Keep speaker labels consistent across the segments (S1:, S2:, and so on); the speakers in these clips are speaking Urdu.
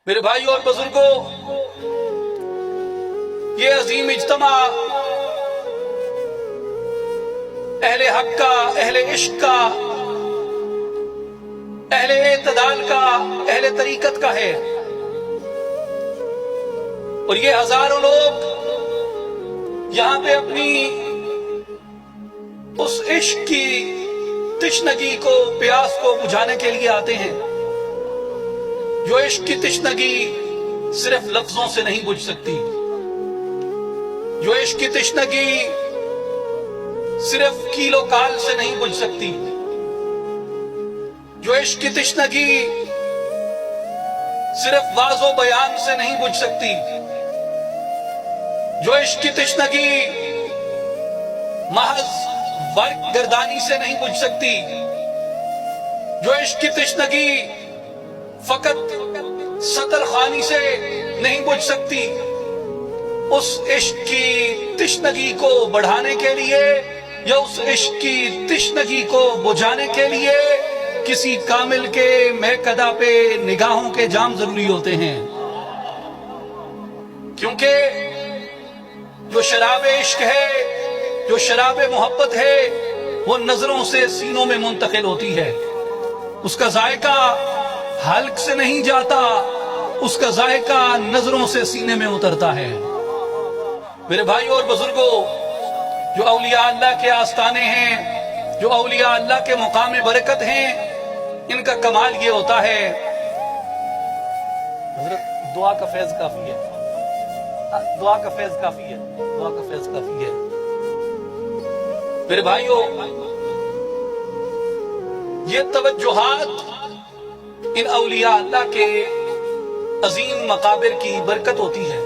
S1: میرے بھائیوں اور بزرگوں، یہ عظیم اجتماع اہل حق کا، اہل عشق کا، اہل اعتدال کا، اہل طریقت کا ہے، اور یہ ہزاروں لوگ یہاں پہ اپنی اس عشق کی تشنگی کو، پیاس کو بجھانے کے لیے آتے ہیں، جو عشق کی تشنگی صرف لفظوں سے نہیں بجھ سکتی، جو عشق کی تشنگی صرف کیل و کال سے نہیں بجھ سکتی، جو عشق کی تشنگی صرف واضح و بیان سے نہیں بجھ سکتی، جو عشق کی تشنگی محض ورق گردانی سے نہیں بجھ سکتی، جو عشق کی تشنگی فقط سطر خوانی سے نہیں بجھ سکتی، اس عشق کی تشنگی کو بڑھانے کے لیے یا اس عشق کی تشنگی کو بجھانے کے لیے کسی کامل کے میکدہ پہ نگاہوں کے جام ضروری ہوتے ہیں، کیونکہ جو شراب عشق ہے، جو شراب محبت ہے، وہ نظروں سے سینوں میں منتقل ہوتی ہے، اس کا ذائقہ حلق سے نہیں جاتا، اس کا ذائقہ نظروں سے سینے میں اترتا ہے۔ میرے بھائیوں اور بزرگوں، جو اولیاء اللہ کے آستانے ہیں، جو اولیاء اللہ کے مقام برکت ہیں، ان کا کمال یہ ہوتا ہے، حضرت دعا کا فیض کافی ہے، دعا کا فیض کافی ہے، دعا کا فیض کافی ہے۔ میرے بھائیوں، یہ توجہات ان اولیاء اللہ کے عظیم مقابر کی برکت ہوتی ہے۔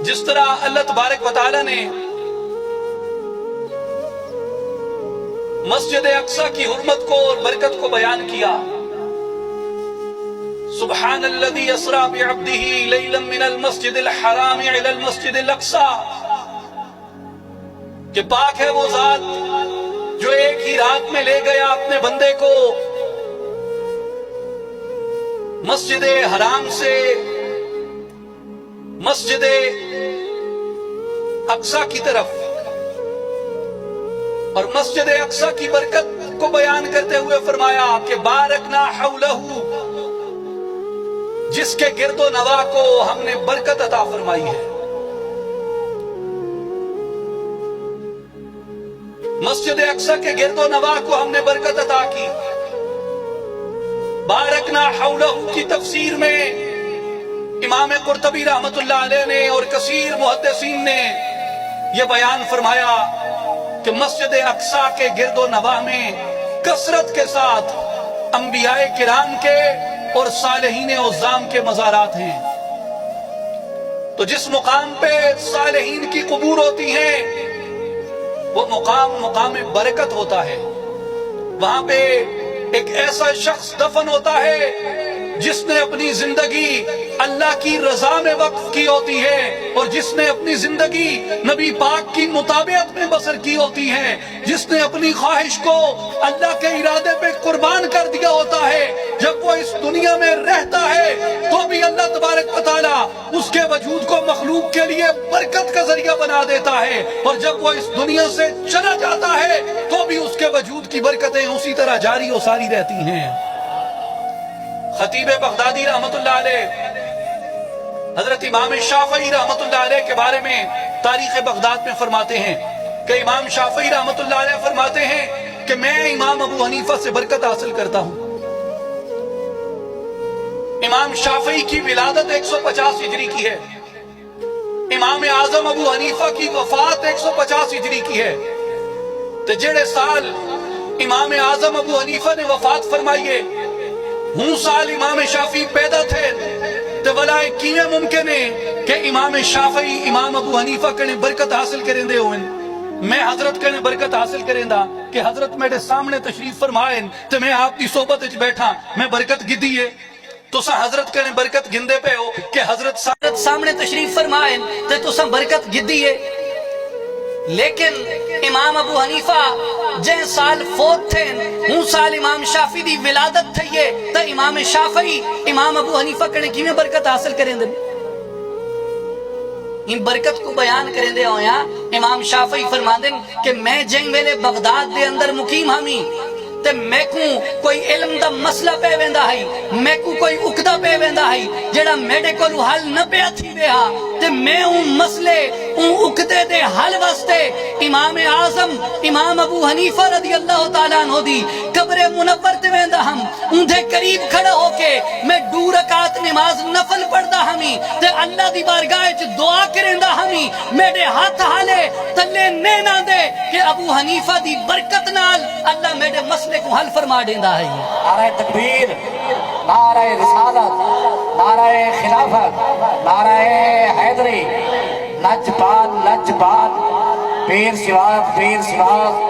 S1: جس طرح اللہ تبارک و تعالی نے مسجد اقصی کی حرمت کو اور برکت کو بیان کیا، سبحان الذی اسری بعبدہ لیلا من المسجد الحرام الی المسجد الاقصی، کہ پاک ہے وہ ذات جو ایک ہی رات میں لے گیا اپنے بندے کو مسجد حرام سے مسجد اقصی کی طرف، اور مسجد اقصی کی برکت کو بیان کرتے ہوئے فرمایا کہ بارکنا حولہ، جس کے گرد و نواح کو ہم نے برکت عطا فرمائی ہے۔ مسجد اقصی کے گرد و نواح کو ہم نے برکت عطا کی۔ بارکنا حولہ کی تفسیر میں امام قرطبی رحمت اللہ علیہ نے اور کثیر محدثین نے یہ بیان فرمایا کہ مسجد اقصی کے گرد و نواح میں کثرت کے ساتھ انبیاء کرام کے اور صالحین عظام کے مزارات ہیں، تو جس مقام پہ صالحین کی قبور ہوتی ہیں وہ مقام برکت ہوتا ہے، وہاں پہ ایک ایسا شخص دفن ہوتا ہے جس نے اپنی زندگی اللہ کی رضا میں وقف کی ہوتی ہے، اور جس نے اپنی زندگی نبی پاک کی مطابعت میں بسر کی ہوتی ہے، جس نے اپنی خواہش کو اللہ کے ارادے پہ قربان کر دیا ہوتا ہے۔ جب وہ اس دنیا میں رہتا ہے تو بھی اللہ تبارک و تعالی اس کے وجود کو مخلوق کے لیے برکت کا ذریعہ بنا دیتا ہے، اور جب وہ اس دنیا سے چلا جاتا ہے تو بھی اس کے وجود کی برکتیں اسی طرح جاری و ساری رہتی ہیں۔ خطیب بغدادی رحمت اللہ علیہ حضرت امام شافعی رحمت اللہ علیہ کے بارے میں تاریخ بغداد میں فرماتے ہیں کہ امام شافعی رحمت اللہ علیہ فرماتے ہیں کہ میں امام ابو حنیفہ سے برکت حاصل کرتا ہوں۔ امام شافعی کی ولادت 150 ہجری کی ہے، امام اعظم ابو حنیفہ کی وفات 150 ہجری کی ہے، تو جڑے سال امام اعظم ابو حنیفہ نے وفات فرمائیے ہوں سال امام شافعی پیدا تھے، تو بلا کیویں ممکن ہے کہ امام شافعی امام ابو حنیفہ کنے برکت حاصل کریں دے ہوئے، میں حضرت کنے برکت حاصل کریں دا کہ حضرت میرے سامنے تشریف فرمائیں تو میں آپ کی صحبت وچ بیٹھا، میں برکت گدی ہے، تو سا حضرت کنے برکت گندے پہ ہو کہ حضرت سامنے تشریف فرمائیں تو سا برکت گدی ہے،
S2: لیکن امام ابو حنیفہ جن سال فوت تھے ہوں سال امام شافعی دی ولادت تھئیے تا امام شافعی امام ابو حنیفہ کنے کی میں برکت حاصل کریں دے ان برکت کو بیان کریں دے ہویا امام شافعی فرما دیں کہ میں جن ویلے بغداد دے اندر مقیم ہمی تے میں کو کوئی علم دا مسئلہ پہ ویندا ہے میں کو کوئی اقدہ پہ ویندا ہے جڑا میرے کول حل نہ پیا تھی ویا تے میں اون مسئلے اون اقدے دے حل واسطے امام اعظم امام ابو حنیفہ رضی اللہ تعالیٰ عنہ دی قبر منور تے ویندا ہم اون دے قریب کھڑا ہو کے میں 2 رکعت نماز نفل پڑھدا ہمی تے اللہ دی بارگاہ وچ دعا کریندا ہمی میرے ہاتھ ہالے تلے نینا دے کہ ابو حنیفہ دی برکت نال اللہ میرے مسئلے کو حل فرما دیندا ہے
S3: نعرہ تکبیر نعرہ رسالت نعرہ خلافت نعرہ حیدری لجپال لجپال پیر سواق پیر سواق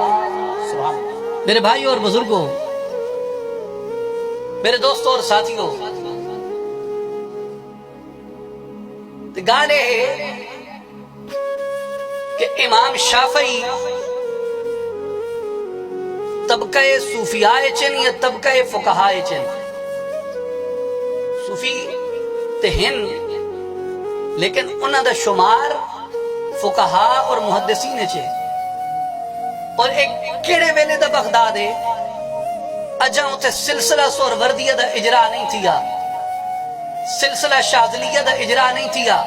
S2: میرے بھائی اور بزرگوں میرے دوستوں اور ساتھیوں گانے ہے کہ امام شافعی طبقہ صوفیاء چن یا طبقہ فقہاء چن صوفی تے ہن لیکن انہاں دا شمار فقہاء اور محدثین چے اور ایک کیڑے ویلے دا بغداد ہے اجاں تے سلسلہ سہروردیہ دا اجرا نہیں تھیا سلسلہ شاذلیہ دا اجرا نہیں تھیا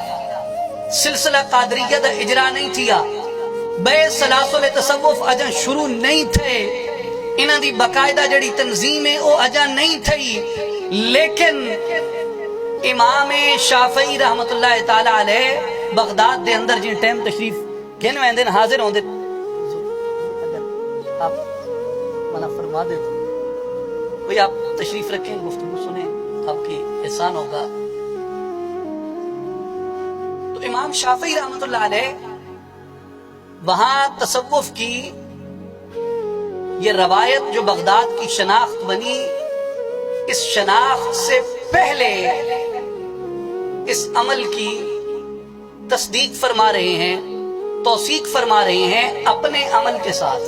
S2: سلسلہ قادریہ دا اجرا نہیں تھیا بے سلاسل تصوف اجاں شروع نہیں تھے انہاں دی باقاعدہ جڑی تنظیم ہے او اجاں نہیں تھی لیکن امام شافعی رحمت اللہ تعالی علیہ بغداد دے اندر جن ٹائم تشریف گھن ویندے حاضر ہوندے اگر آپ منع فرما دے تو کوئی آپ تشریف رکھیں گفتگو سنیں آپ کی احسان ہوگا تو امام شافعی رحمت اللہ علیہ وہاں تصوف کی یہ روایت جو بغداد کی شناخت بنی اس شناخت سے پہلے اس عمل کی تصدیق فرما رہے ہیں توثیق فرما رہے ہیں اپنے عمل کے ساتھ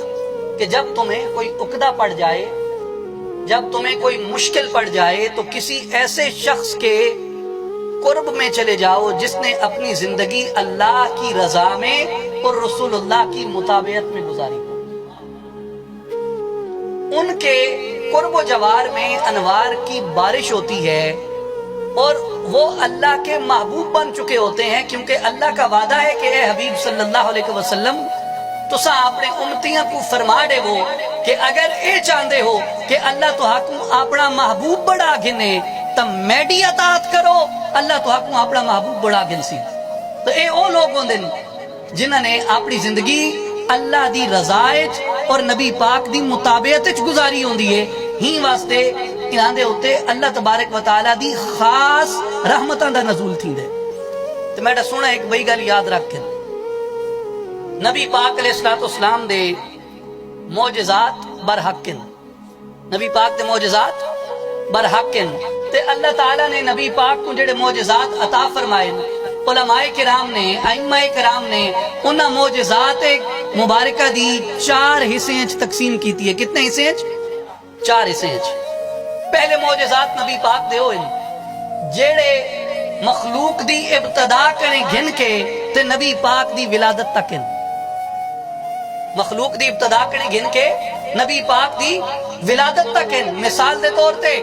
S2: کہ جب تمہیں کوئی عقدہ پڑ جائے جب تمہیں کوئی مشکل پڑ جائے تو کسی ایسے شخص کے قرب میں چلے جاؤ جس نے اپنی زندگی اللہ کی رضا میں اور رسول اللہ کی مطابعت میں گزاری ہو ان کے قرب و جوار میں انوار کی بارش ہوتی ہے اور وہ اللہ کے محبوب بن چکے ہوتے ہیں کیونکہ اللہ کا وعدہ ہے کہ اے حبیب صلی اللہ علیہ وسلم تسا اپنے امتیاں کو فرما دے وہ کہ اگر اے چاندے ہو کہ اللہ تو حکم اپنا محبوب بڑا گھنے تم میڈی اطاعت کرو اللہ تو حکم اپنا محبوب بڑا گھن سی تو اے او لوگ ہوندے جنہاں نے اپنی زندگی اللہ دی رضائت اور نبی پاک دی مطابعت گزاری ہوندی ہے ہی واسطے انہاں دے ہوتے اللہ تبارک و تعالی دی خاص رحمتاں دا نزول تھی دے تو میں سونا ایک بئی گل یاد رکھ کے نبی پاک علیہ السلام دے معجزات برحقن نبی پاک دے معجزات برحقن تے اللہ تعالیٰ نے نبی پاک کو جڑے معجزات عطا فرمائے علماء کرام نے ائمہ کرام نے انہاں معجزات مبارکہ دی 4 حصے تقسیم کیتی ہے کتنے حصے 4 حصے پہلے معجزات نبی پاک دے ہوئے جڑے مخلوق دی ابتدا کریں گھن کے تے نبی پاک دی ولادت تک مخلوق دی ابتدا کریں گھن کے نبی پاک دی ولادت تک مثال دے طور تے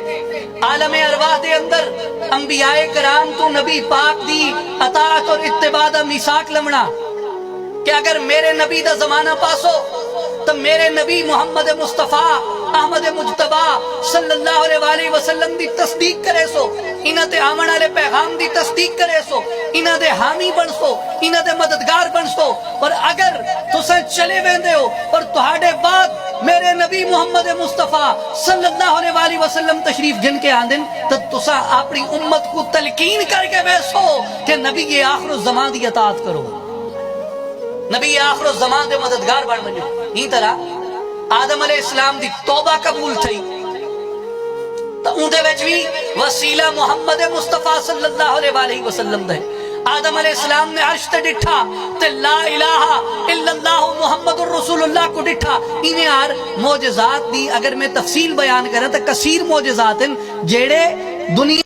S2: عالم ارواح دے اندر انبیاء کرام تو نبی پاک دی اطاعت اور اتباع دا میثاق لمنا کہ اگر میرے نبی دا زمانہ پاسو تو میرے نبی محمد مصطفیٰ احمد مجتبہ صلی اللہ علیہ وسلم دی تصدیق کرے سو انہاں تے آمن والے پیغام دی تصدیق کرے سو انہاں دے حامی بن سو انہاں دے مددگار بن سو اور اگر تسیں چلے ویندے ہو اور تہاڈے بعد میرے نبی محمد مصطفیٰ صلی اللہ علیہ وسلم تشریف گھن کے آندن تو تسا اپنی امت کو تلقین کر کے بیسو کہ نبی یہ آخر الزمان دی اطاعت کرو نبی آخر الزمان دے مددگار بن بنو ہی طرح آدم علیہ السلام دی توبہ قبول تھی تو اندے وچ بھی وسیلہ محمد مصطفیٰ صلی اللہ علیہ وسلم دے آدم علیہ السلام نے عرش تے ڈٹھا تے لا الہ الا اللہ محمد الرسول اللہ کو ڈٹھا. انہیں یار معجزات دی اگر میں تفصیل بیان کرا تو کثیر معجزات ہیں جیڑے دنیا